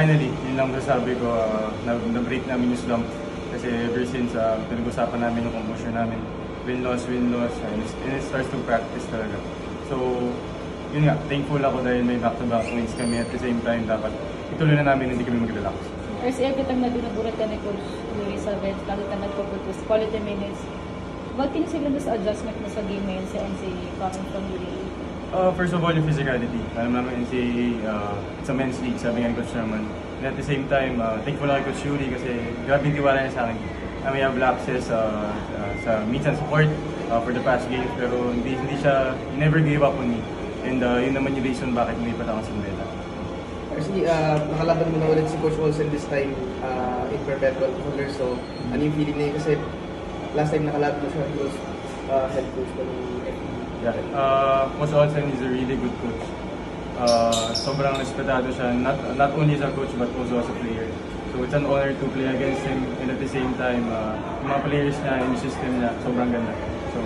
finally, yun lang masasabi ko, na-break namin yung slump. Kasi ever since pinag-usapan namin yung composure namin, win-loss, and it starts to practice talaga. So, yun nga, thankful ako dahil may back-to-back wins kami at the same time dapat ituloy na namin, hindi kami mag-relax. Kasi every time na binuburat ka ni Coach Yuri sa bench, lalo ka nagpo-produce quality minutes, what things sila sa adjustment mo sa game ngayon sa NCAA coming from Yuri? First of all, yung physicality. Alam naman NCAA, it's a men's league, sabi nga ni Coach Sherman. And at the same time, thankful ako kay Coach Yuri kasi grabe yung tiwala niya sa akin. May have access sa minsan support for the past games, pero hindi siya, he never gave up on me. And yun naman yung reason bakit may pala akong sandela. Actually, nakalaban mo na ulit si Coach Olsen this time in perpetual color. So, ano yung feeling niya? Kasi last time nakalaban mo siya, he was head coach pa ng FP. Yeah, Coach Olsen is a really good coach. Sobrang respetado siya, not only as a coach but also as a player. So it's an honor to play against him, and at the same time, yung mga players niya, yung system niya, sobrang ganda. So